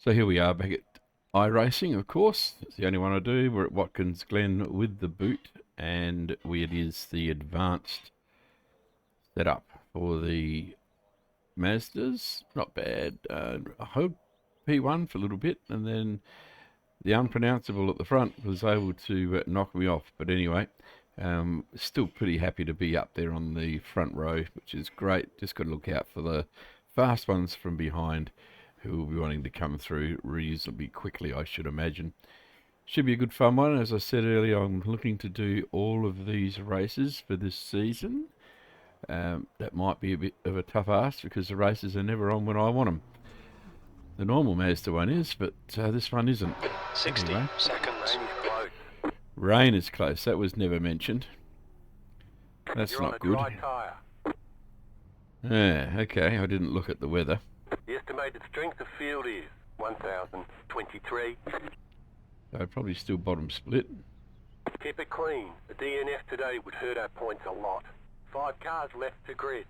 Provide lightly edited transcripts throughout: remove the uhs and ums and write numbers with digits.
So here we are back at iRacing, of course. It's the only one I do. We're at Watkins, Glen with the boot, and it is the advanced setup for the Mazdas. Not bad. I hope P1 for a little bit, and then the unpronounceable at the front was able to knock me off. But anyway, still pretty happy to be up there on the front row, which is great. Just got to look out for the fast ones from behind, who will be wanting to come through reasonably quickly, I should imagine. Should be a good fun one. As I said earlier, I'm looking to do all of these races for this season. That might be a bit of a tough ask because the races are never on when I want them. The normal Mazda one is, but this one isn't. 60 anyway. seconds. Rain is close. That was never mentioned. That's You're not good. on a dry tyre. Yeah, okay. I didn't look at the weather. The estimated strength of field is 1,023. I'd probably still bottom split. Keep it clean. The DNF today would hurt our points a lot. 5 cars left to grid.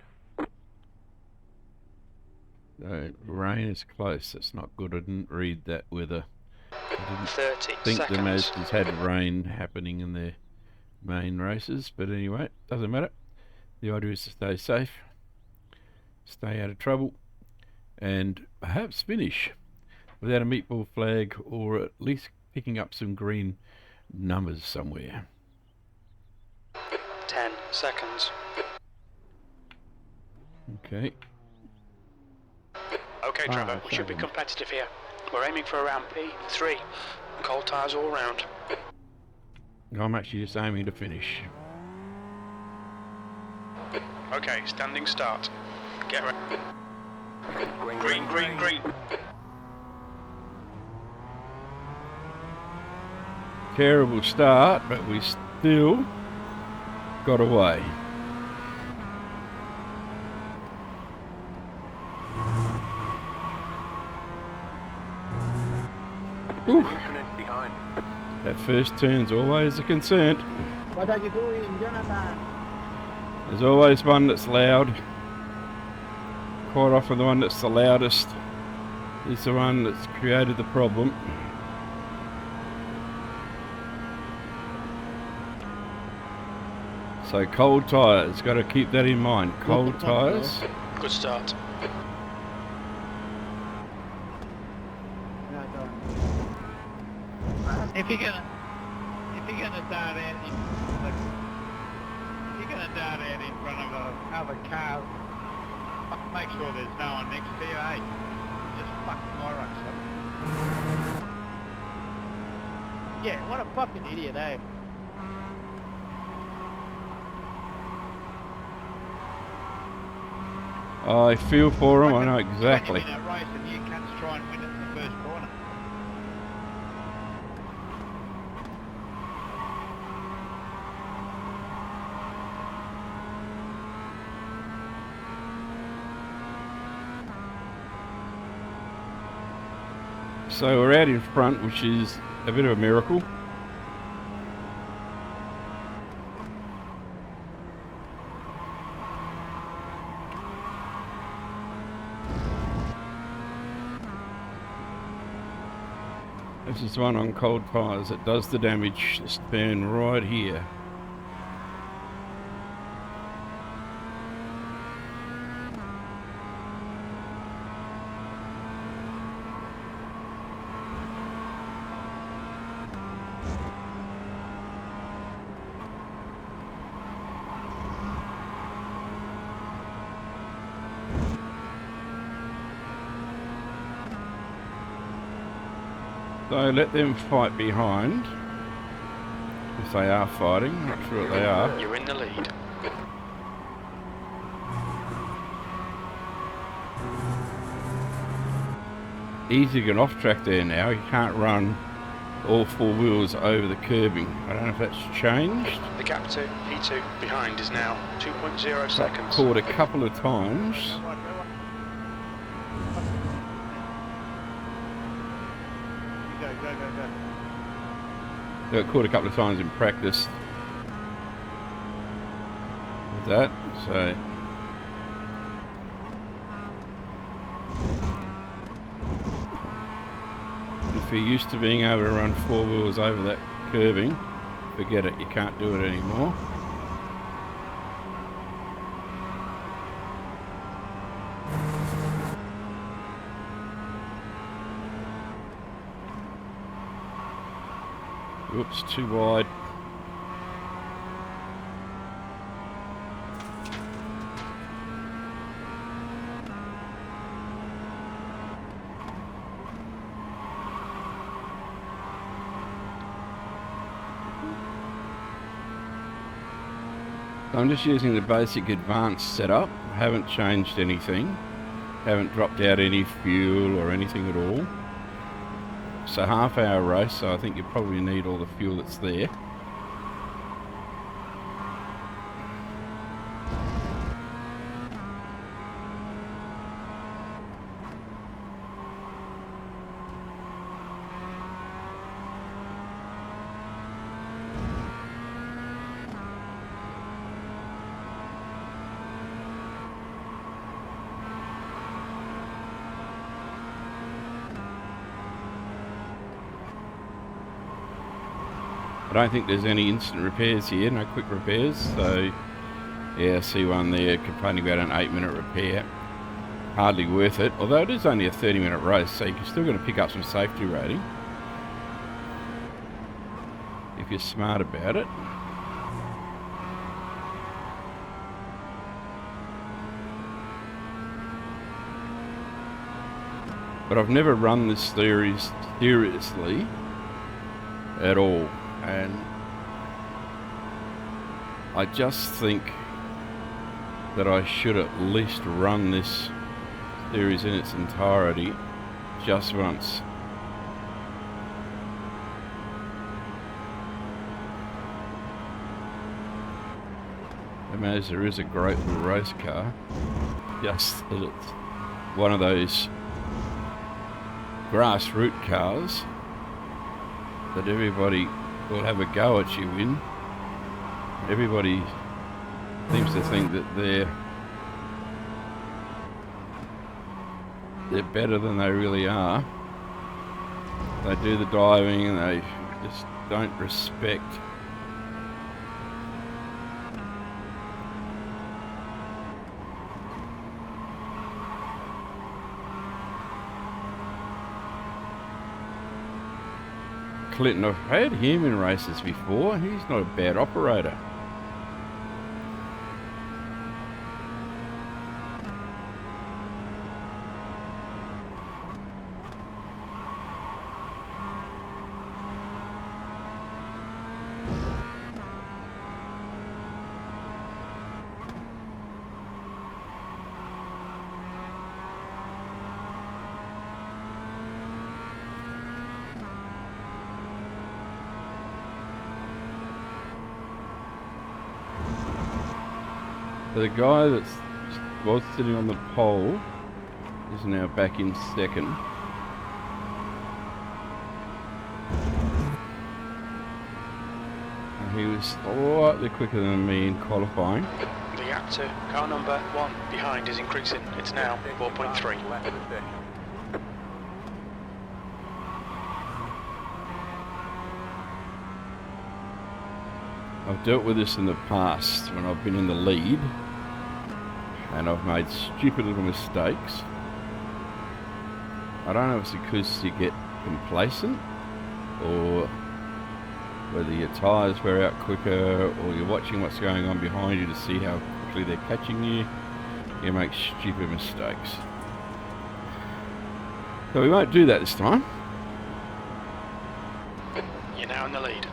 Rain is close. That's not good. I didn't read that weather. I didn't 30 think seconds. the Mazdas had rain happening in their main races, but anyway, doesn't matter. The idea is to stay safe, stay out of trouble, and perhaps finish without a meatball flag, or at least picking up some green numbers somewhere. 10 seconds. Okay. Okay, Trevor, we should be seconds. competitive here. We're aiming for around P3. Cold tyres all round. I'm actually just aiming to finish. Okay, standing start. Get ready. Green. Terrible start, but we still got away. Ooh, Behind. that first turn's always a concern. What are you doing, Jonathan? There's always one that's loud. Quite often the one that's the loudest is the one that's created the problem. So cold tyres, got to keep that in mind. Cold tyres. Good start. No, don't. If you're gonna dart out in front of other cars, make sure there's no one next to you, eh? Just fucking iRacing. Yeah, what a fucking idiot, eh? I feel for him, I know exactly. In a race and you can't try and win it in the first corner. So we're out in front, which is a bit of a miracle. This is one on cold tyres that does the damage. This burn right here. So let them fight behind, if they are fighting. Not sure what they are. You're in the lead. Easy to get off track there now. You can't run all 4 wheels over the curbing. I don't know if that's changed. The gap to P2 behind is now 2.0 seconds. Caught a couple of times. Go. Got caught a couple of times in practice with that, so if you're used to being able to run four wheels over that curving, forget it, you can't do it anymore. Oops, too wide. I'm just using the basic advanced setup. I haven't changed anything. Haven't dropped out any fuel or anything at all. It's a half-hour race, so I think you probably need all the fuel that's there. I don't think there's any instant repairs here, no quick repairs, so yeah, I see one there complaining about an 8-minute repair. Hardly worth it, although it is only a 30-minute race, so you're still going to pick up some safety rating if you're smart about it. But I've never run this series seriously at all. And I just think that I should at least run this series in its entirety just once. The Mazda is a great little race car, just that it's one of those grassroots cars that everybody will have a go at you in. Everybody seems to think that they're better than they really are. They do the diving and they just don't respect Clinton. I've had him in races before. He's not a bad operator. So the guy that was sitting on the pole is now back in second. And he was slightly quicker than me in qualifying. The gap to car number 1 behind is increasing. It's now 4.3. I've dealt with this in the past when I've been in the lead and I've made stupid little mistakes. I don't know if it's because you get complacent or whether your tyres wear out quicker or you're watching what's going on behind you to see how quickly they're catching you. You make stupid mistakes. So we won't do that this time. You're now in the lead.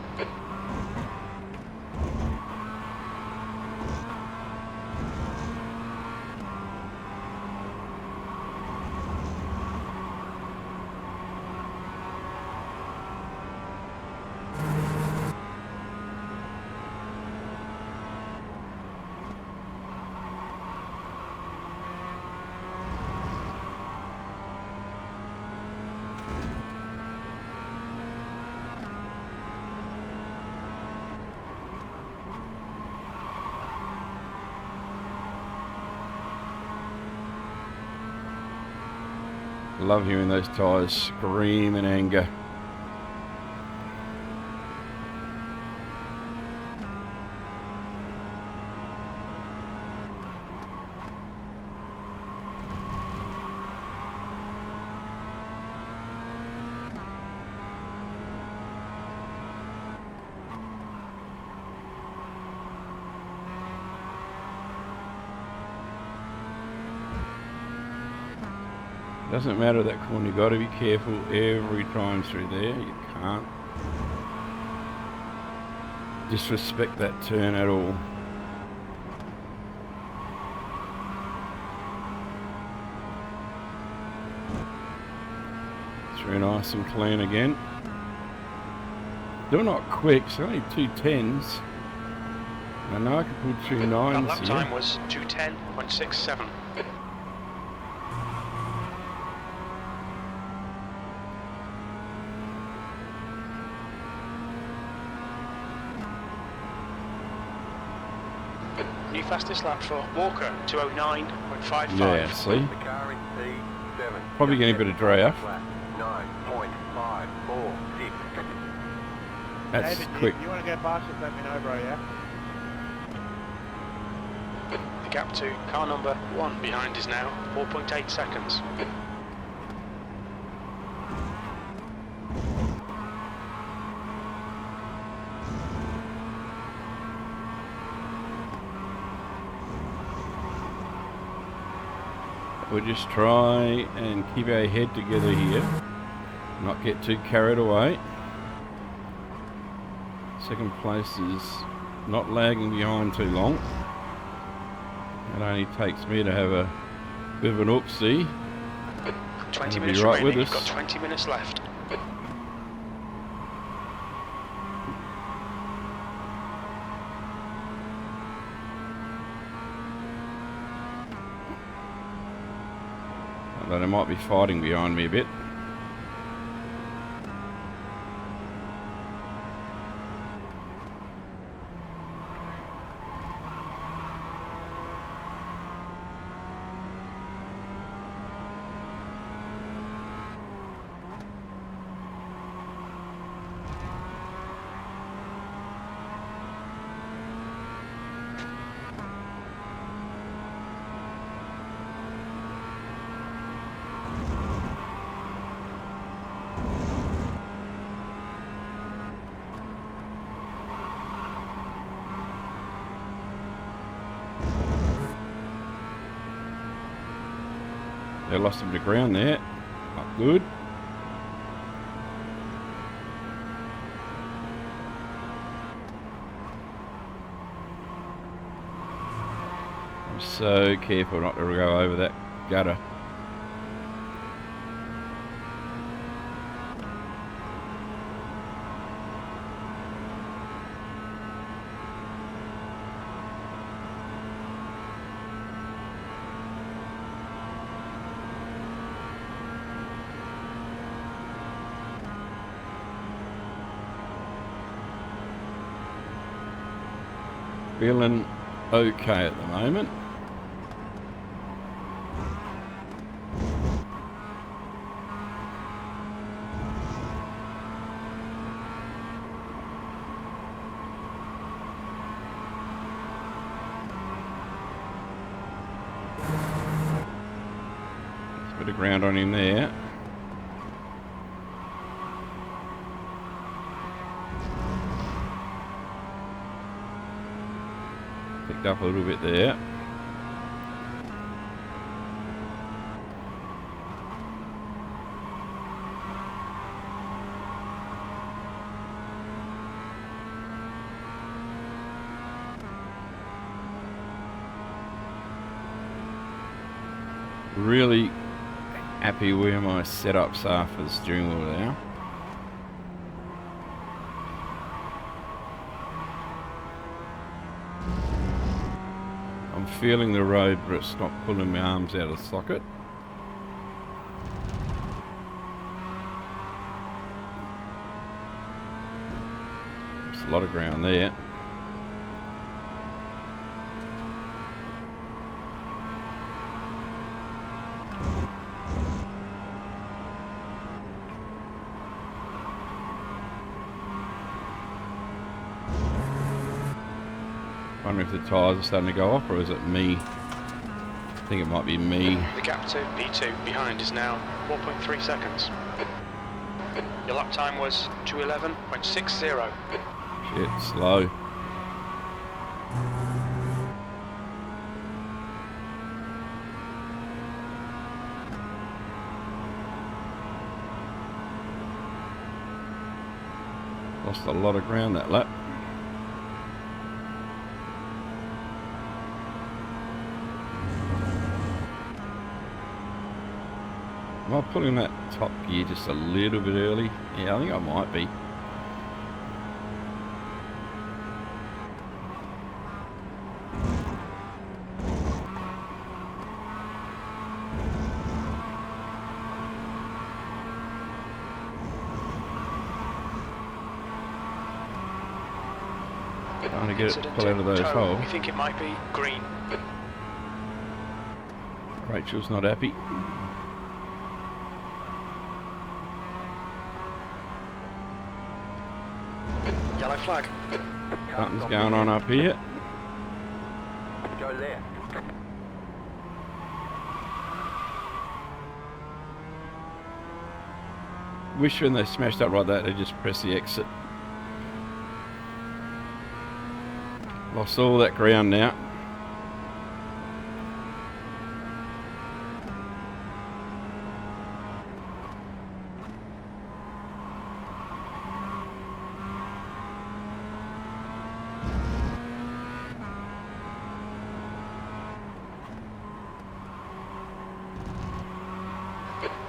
I love hearing those tyres scream in anger. Doesn't matter that corner, you've got to be careful every time through there. You can't disrespect that turn at all. Through nice and clean again. Still not quick, it's only 2:10s. I know I can pull 2:9s Lap here. time was 2:10.67. New fastest lap for Walker, 2:09.55. Yeah, see? The car in P7. Probably getting a bit of draft. 9.546. That's David, quick. you want to go past us, let me know, bro, yeah? The gap to car number 1 behind is now 4.8 seconds. We'll just try and keep our head together here. Not get too carried away. Second place is not lagging behind too long. It only takes me to have a bit of an oopsie. 20 He'll be minutes right remaining, with you've us. got 20 minutes left. Although they might be fighting behind me a bit. They lost him to ground there. Not good. I'm so careful not to go over that gutter. Feeling okay at the moment. There's a bit of ground on him there. Picked up a little bit there. Really happy where my setups are for the steering wheel now. I'm feeling the road, but it's not pulling my arms out of the socket. There's a lot of ground there. I wonder if the tyres are starting to go off, or is it me? I think it might be me. The gap to P2 behind is now 4.3 seconds. Your lap time was 2:11.60. Shit, slow. Lost a lot of ground that lap. Am I pulling that top gear just a little bit early? Yeah, I think I might be. Trying to get it to pull out of those holes. We think it might be green. Rachel's not happy. Yellow flag. Something's going on up here. Go left. Wish when they smashed up like that, they just press the exit. Lost all that ground now.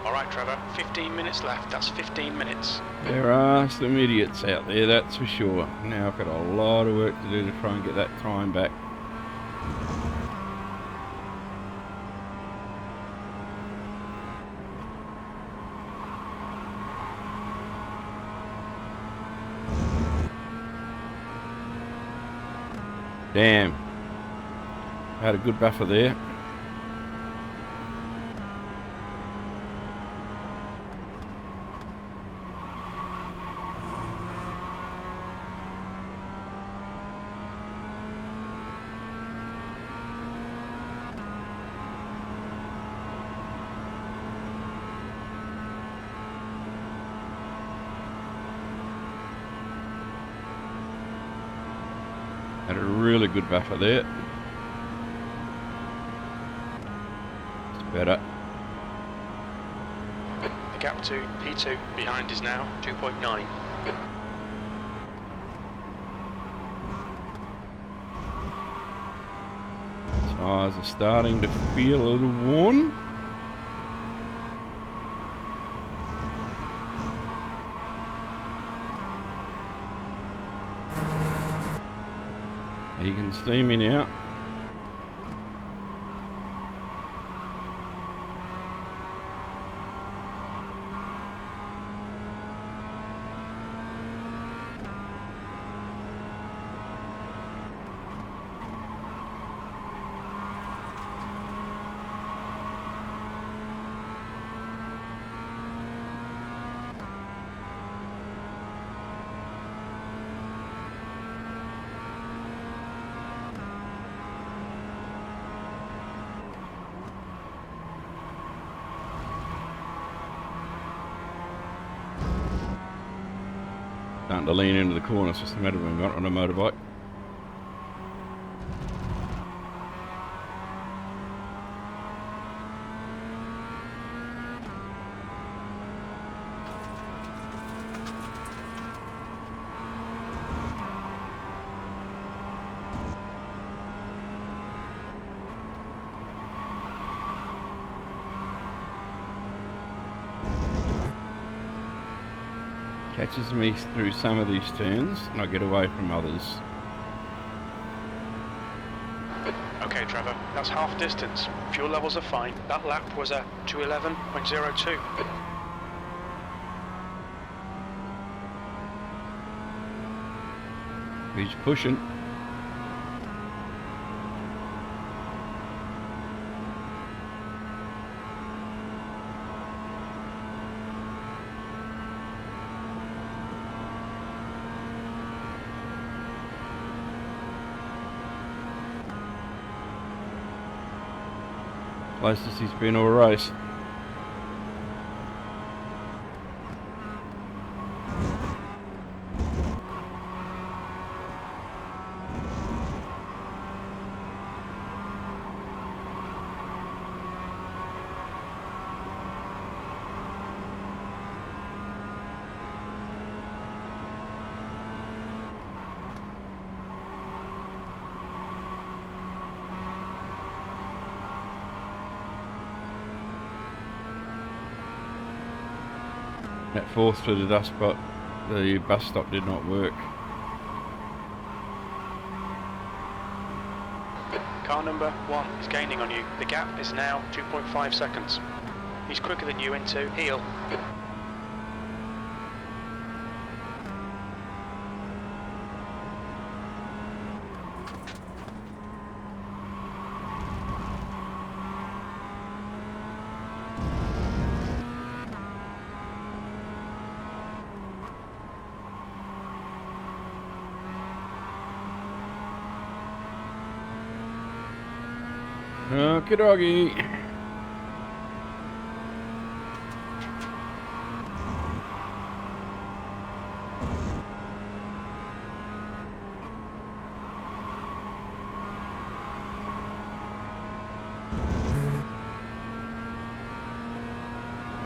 Alright Trevor, 15 minutes left, that's 15 minutes. There are some idiots out there, that's for sure. Now I've got a lot of work to do to try and get that time back. Damn. Had a good buffer there. Had a really good buffer there. It's better. The gap to P2 behind is now 2.9. Tyres are starting to feel a little worn. You can see me now. Starting to lean into the corner, it's just a matter of being on a motorbike. Catches me through some of these turns and I get away from others. Okay Trevor, that's half distance. Fuel levels are fine. That lap was a 211.02. He's pushing. Closest he's been all race. That fourth through the dust spot, the bus stop did not work. Car number 1 is gaining on you. The gap is now 2.5 seconds. He's quicker than you into heel. Okie doggy.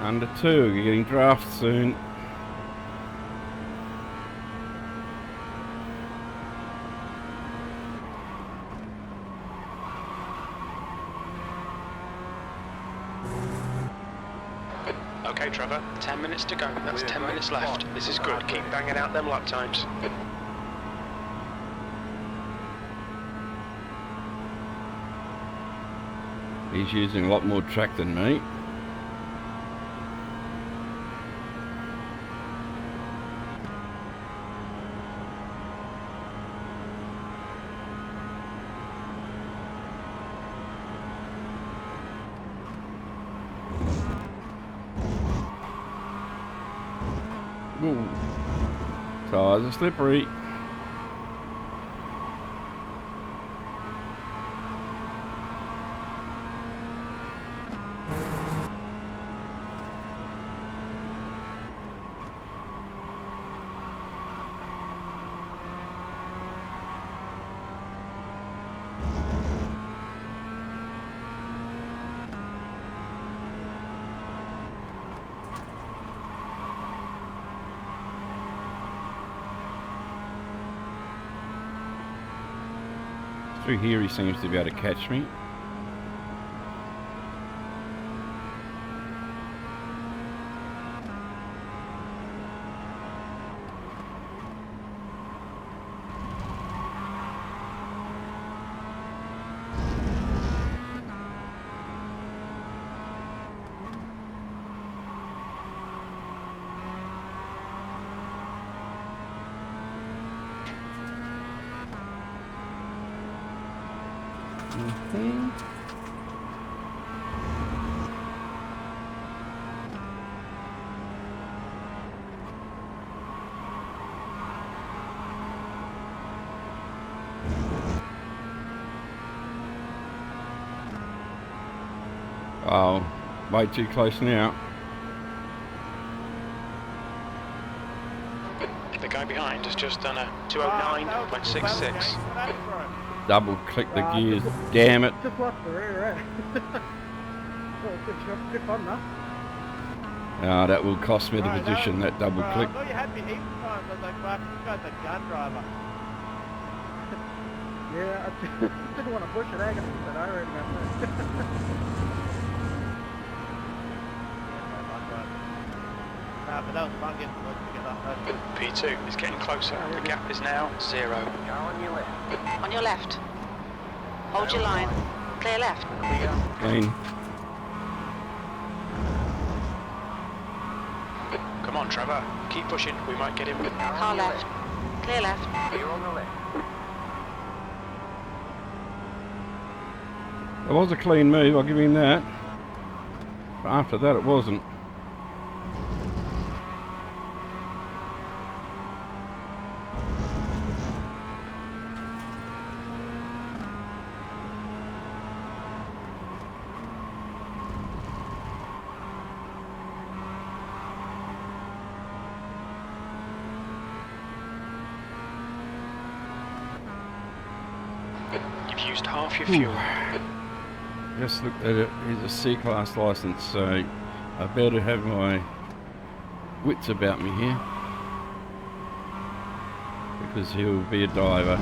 Under 2, you're getting draft soon. Okay, Trevor, 10 minutes to go. That's 10 minutes left. This is good. Keep banging out them lap times. He's using a lot more track than me. Ooh. Tires are slippery. Through here he seems to be able to catch me. Oh, way too close now. The guy behind has just done a 209.66. Double click the gears, damn it. Just lost the rear end. Good fun, though. Ah, that will cost me the position, that double click. I thought you had me heaps of times. I was like, fuck, this guy's a gun driver. Yeah, I didn't want to push it, but I already got But that was fun getting to get that first. P2 is getting closer. The gap is now 0. Car on your left. On your left. Hold your line. Clear left. Clear. Clean. Come on, Trevor. Keep pushing. We might get him. Car left. Clear left. Clear on the left. It was a clean move, I'll give him that. But after that it wasn't. You've used half your fuel. Just looked at it, he's a C-class license, so I better have my wits about me here. Because he'll be a diver.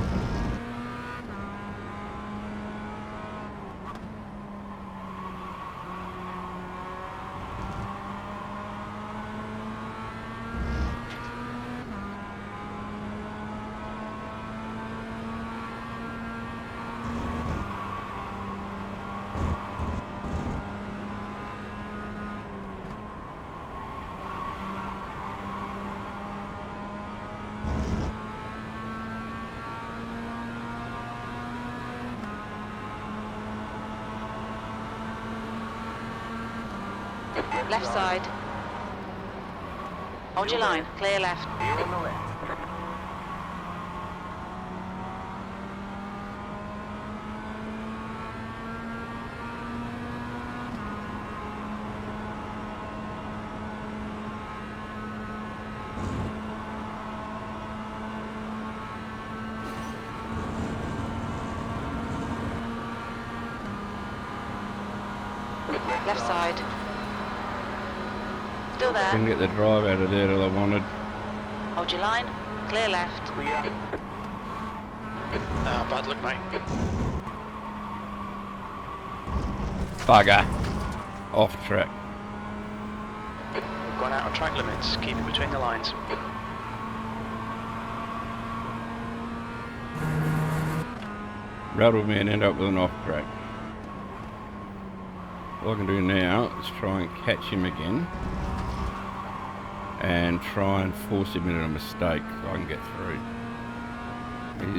Left side. Hold your line. Clear left. Here on the left. Left side. Still Couldn't there. get the drive out of there that I wanted. Hold your line. Clear left. Clear. Bad luck, mate. Bugger. Off track. We've gone out of track limits. Keep it between the lines. Rattled me and end up with an off track. All I can do now is try and catch him again and try and force him into a mistake so I can get through.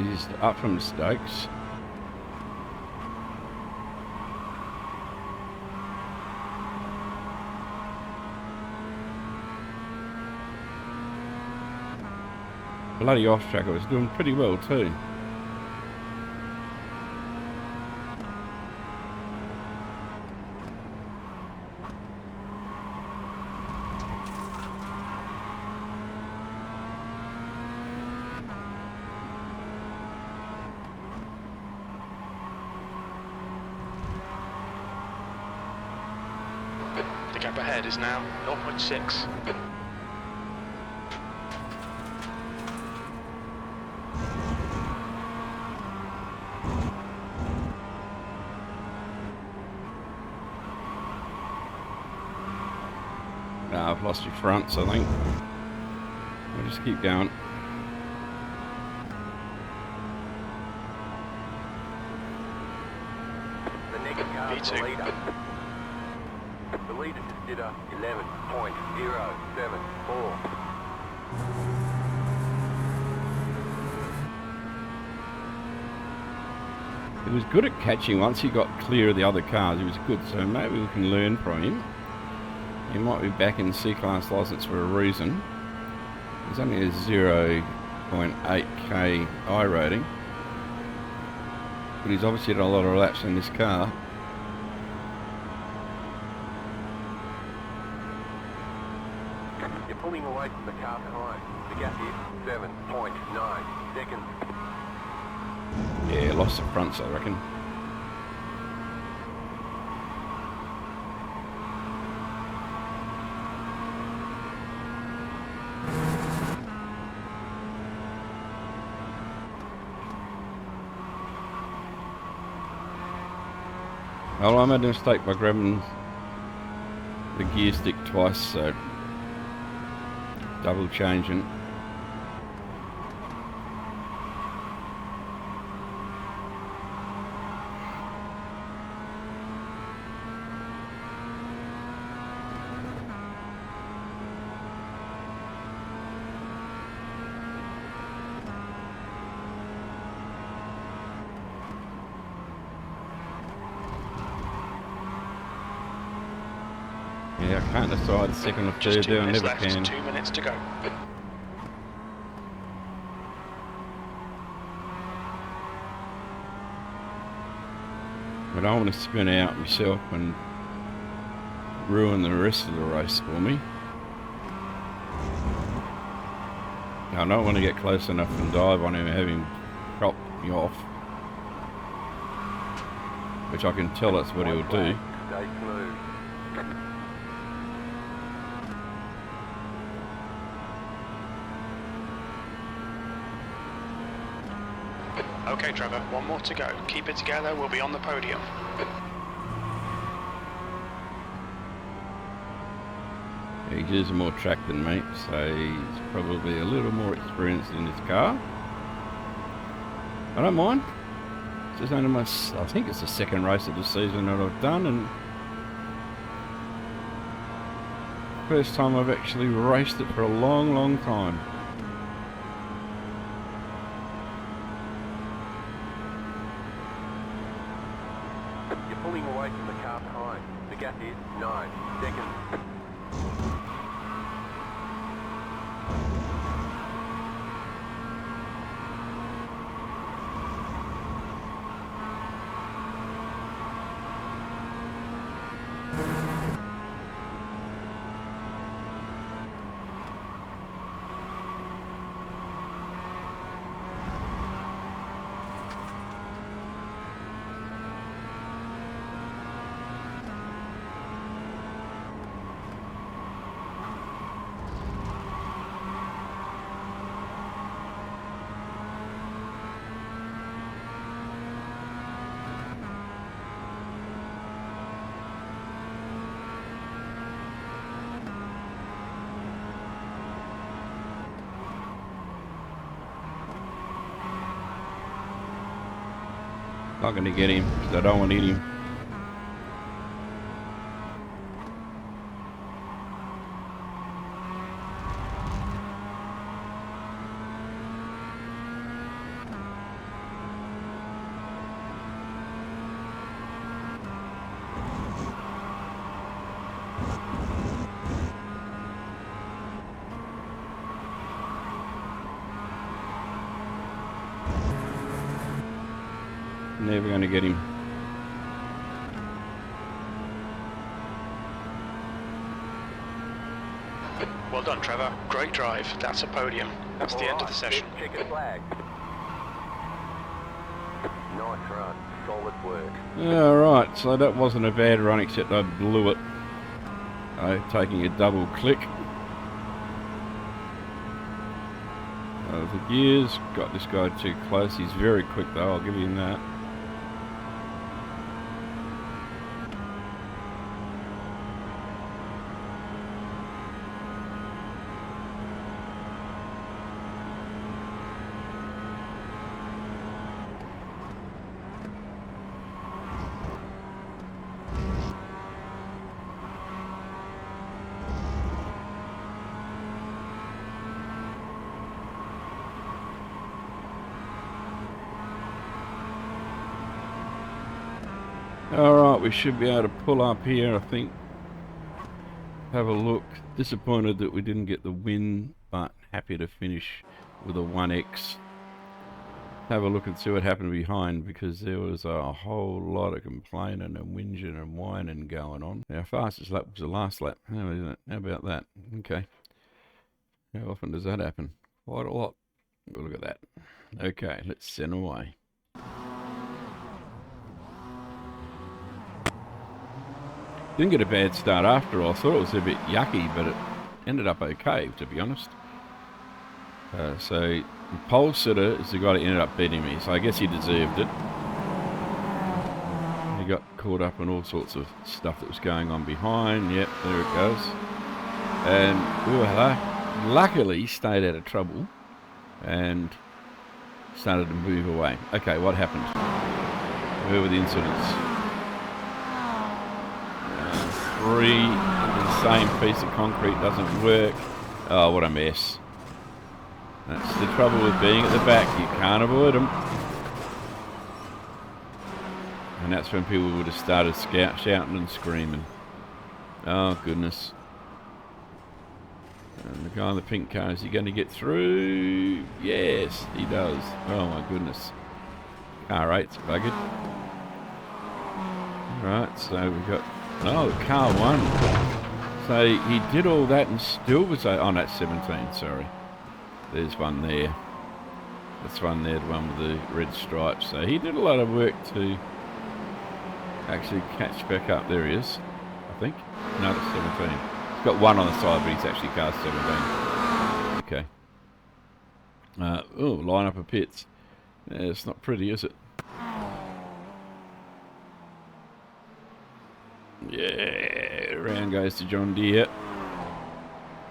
He's up for mistakes. Bloody off track, I was doing pretty well too. The gap ahead is now 0.6. I've lost your fronts, I think. We'll just keep going. The next car's the V2. leader. The leader just did a 11.074. He was good at catching once he got clear of the other cars. He was good, so maybe we can learn from him. He might be back in C-Class licence for a reason. There's only a 0.8k I rating. But he's obviously had a lot of laps in this car. You're pulling away from the car behind. The gap is 7.9 seconds. Yeah, lost the fronts, I reckon. Well, I made a mistake by grabbing the gear stick twice, so double changing. Yeah, I can't decide second or Just third 2 there, I minutes never left. can. 2 minutes to go. I don't want to spin out myself and ruin the rest of the race for me. I don't want to get close enough and dive on him and have him chop me off. Which I can tell that's what he'll do. Stay smooth. Okay, Trevor, one more to go. Keep it together, we'll be on the podium. He's using more track than me, so he's probably a little more experienced in his car. I don't mind. It's only my, I think it's the second race of the season that I've done, and first time I've actually raced it for a long, long time. You're pulling away from the car behind. The gap is 9 seconds. Not going to get him because I don't want to hit him. Never going to get him. Well done, Trevor. Great drive. That's a podium. That's the end of the session. Chicken flag. Nice run. Solid work. Alright, so that wasn't a bad run, except I blew it. Taking a double click. The gears, got this guy too close. He's very quick though, I'll give him that. Alright, we should be able to pull up here, I think. Have a look. Disappointed that we didn't get the win, but happy to finish with a 1x. Have a look and see what happened behind, because there was a whole lot of complaining and whinging and whining going on. Our fastest lap was the last lap. How isn't it? How about that? Okay. How often does that happen? Quite a lot. Well, look at that. Okay, let's send away. Didn't get a bad start after all. I thought it was a bit yucky, but it ended up okay, to be honest. So the pole sitter is the guy that ended up beating me, so I guess he deserved it. He got caught up in all sorts of stuff that was going on behind. Yep, there it goes. And we were luckily stayed out of trouble and started to move away. Okay, what happened? Where were the incidents? The same piece of concrete doesn't work. Oh, what a mess. That's the trouble with being at the back. You can't avoid them. And that's when people would have started shouting and screaming. Oh, goodness. And the guy in the pink car, is he going to get through? Yes, he does. Oh, my goodness. Car 8's buggered. Right, so we've got... Oh, the car won. So he did all that and still was... Oh, that's 17, sorry. There's one there. That's one there, the one with the red stripes. So he did a lot of work to actually catch back up. There he is, I think. No, that's 17. He's got one on the side, but he's actually car 17. Okay. Oh, line up of pits. Yeah, it's not pretty, is it? Yeah, round goes to John Deere.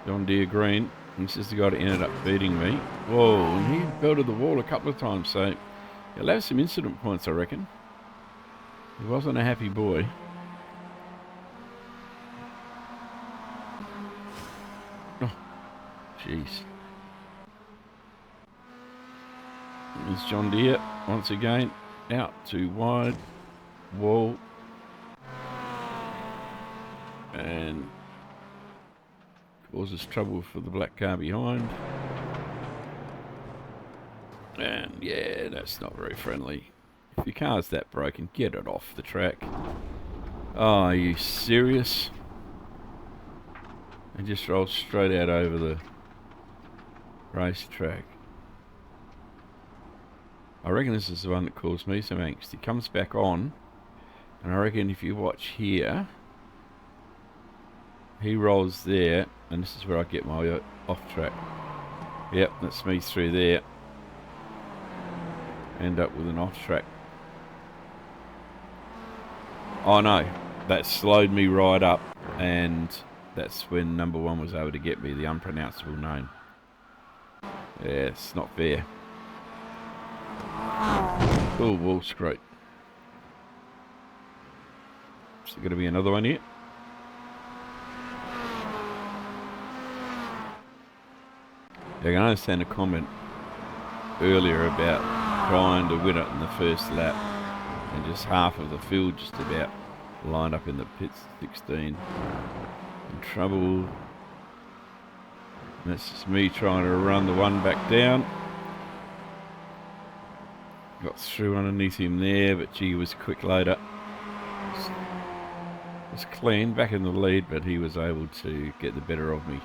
John Deere Green. And this is the guy that ended up beating me. Whoa, and he belted the wall a couple of times, so he'll have some incident points, I reckon. He wasn't a happy boy. Oh, jeez. There's John Deere, once again, out too wide. Wall. And causes trouble for the black car behind. And yeah, that's not very friendly. If your car's that broken, get it off the track. Oh, are you serious? And just roll straight out over the racetrack. I reckon this is the one that caused me some angst. He comes back on, and I reckon if you watch here, he rolls there, and this is where I get my off track. Yep, that's me through there. End up with an off track. Oh no, that slowed me right up, and that's when number one was able to get me, the unpronounceable name. Yeah, it's not fair. Oh, wall scrape. laps. There's going to be another one here. I can understand a comment earlier about trying to win it in the first lap, and just half of the field just about lined up in the pits. 16 in trouble. And that's just me trying to run the one back down. Got through underneath him there, but gee, he was quick later. It was clean, back in the lead, but he was able to get the better of me.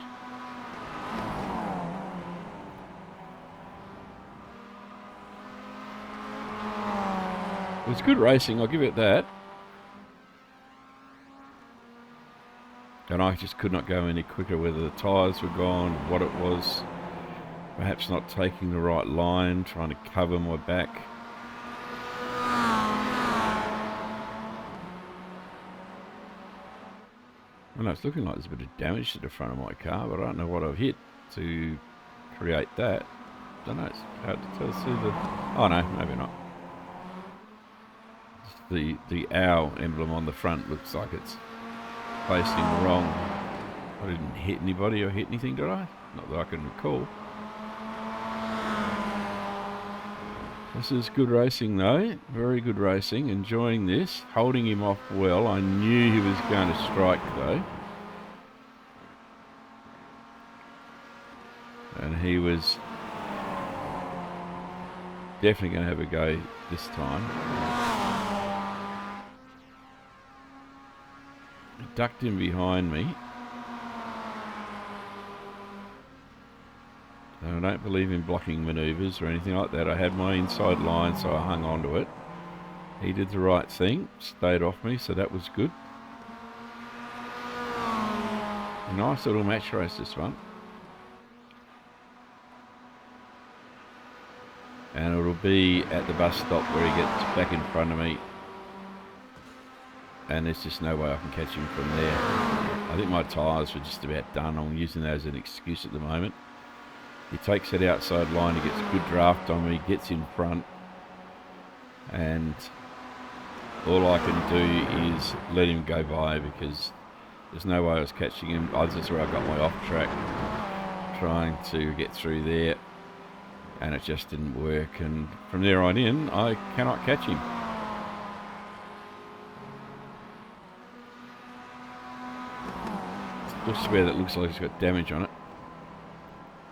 It was good racing, I'll give it that. And I just could not go any quicker, whether the tyres were gone, what it was. Perhaps not taking the right line, trying to cover my back. I know it's looking like there's a bit of damage to the front of my car, but I don't know what I've hit to create that. Don't know, it's hard to tell. See the... Oh no, maybe not. The owl emblem on the front looks like it's facing wrong. I didn't hit anybody or hit anything, did I? Not that I can recall. This is good racing though, very good racing, enjoying this, holding him off well. I knew he was going to strike though. And he was definitely going to have a go this time. I ducked him behind me. I don't believe in blocking manoeuvres or anything like that. I had my inside line, so I hung on to it. He did the right thing, stayed off me, so that was good. A nice little match race, this one. And it'll be at the bus stop where he gets back in front of me. And there's just no way I can catch him from there. I think my tyres were just about done. I'm using that as an excuse at the moment. He takes that outside line, he gets a good draft on me, gets in front, and all I can do is let him go by, because there's no way I was catching him. That's where I got my off track, trying to get through there, and it just didn't work, and from there on in I cannot catch him. Just where that looks like it's got damage on it.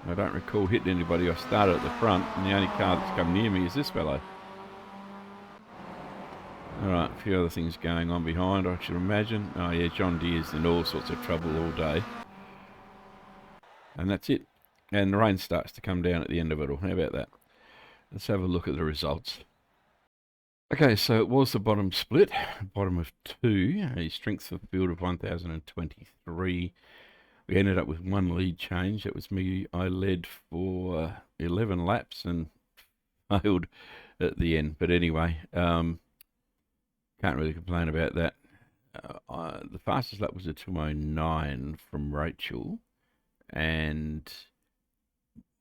I don't recall hitting anybody. I started at the front, and the only car that's come near me is this fellow. Alright, a few other things going on behind, I should imagine. Oh yeah, John Deere's in all sorts of trouble all day. And that's it. And the rain starts to come down at the end of it all. How about that? Let's have a look at the results. Okay, so it was the bottom split, bottom of 2, a strength of field of 1,023. We ended up with one lead change. That was me. I led for 11 laps and failed at the end. But anyway, can't really complain about that. The fastest lap was a 2:09 from Rachel, and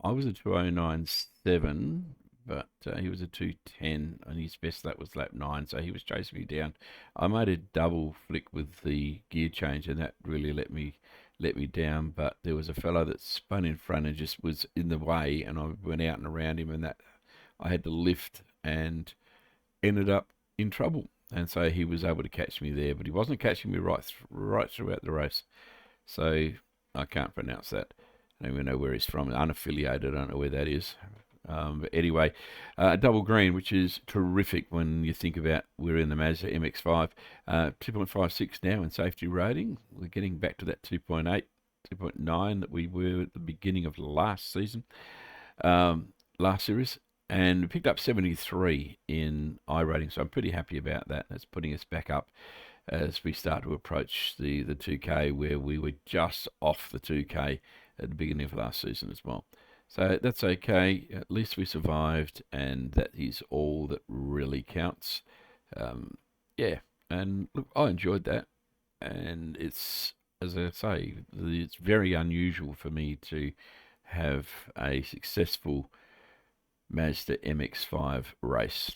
I was a 2:09.7, but he was a 2:10, and his best lap was lap 9, so he was chasing me down. I made a double flick with the gear change, and that really let me down, but there was a fellow that spun in front and just was in the way, and I went out and around him, and that I had to lift and ended up in trouble. And so he was able to catch me there, but he wasn't catching me right throughout the race. So I can't pronounce that. I don't even know where he's from. Unaffiliated, I don't know where that is. But anyway, double green, which is terrific when you think about we're in the Mazda MX-5. 2.56 now in safety rating. We're getting back to that 2.8, 2.9 that we were at the beginning of last season, last series. And we picked up 73 in iRating, so I'm pretty happy about that. That's putting us back up as we start to approach the 2K, where we were just off the 2K at the beginning of last season as well. So that's okay. At least we survived, and that is all that really counts. Yeah, and look, I enjoyed that. And it's, as I say, it's very unusual for me to have a successful Mazda MX-5 race.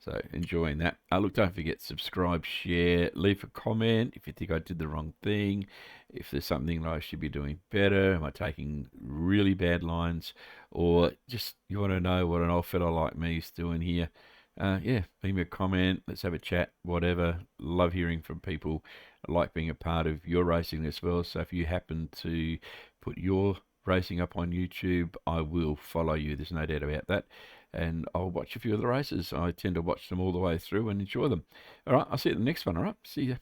So enjoying that. Look, don't forget, subscribe, share, leave a comment if you think I did the wrong thing, if there's something that I should be doing better, am I taking really bad lines, or just you want to know what an old fella like me is doing here. Yeah, leave me a comment, let's have a chat, whatever. Love hearing from people. I like being a part of your racing as well. So if you happen to put your racing up on YouTube, I will follow you. There's no doubt about that. And I'll watch a few of the races. I tend to watch them all the way through and enjoy them. All right, I'll see you at the next one. All right, see you.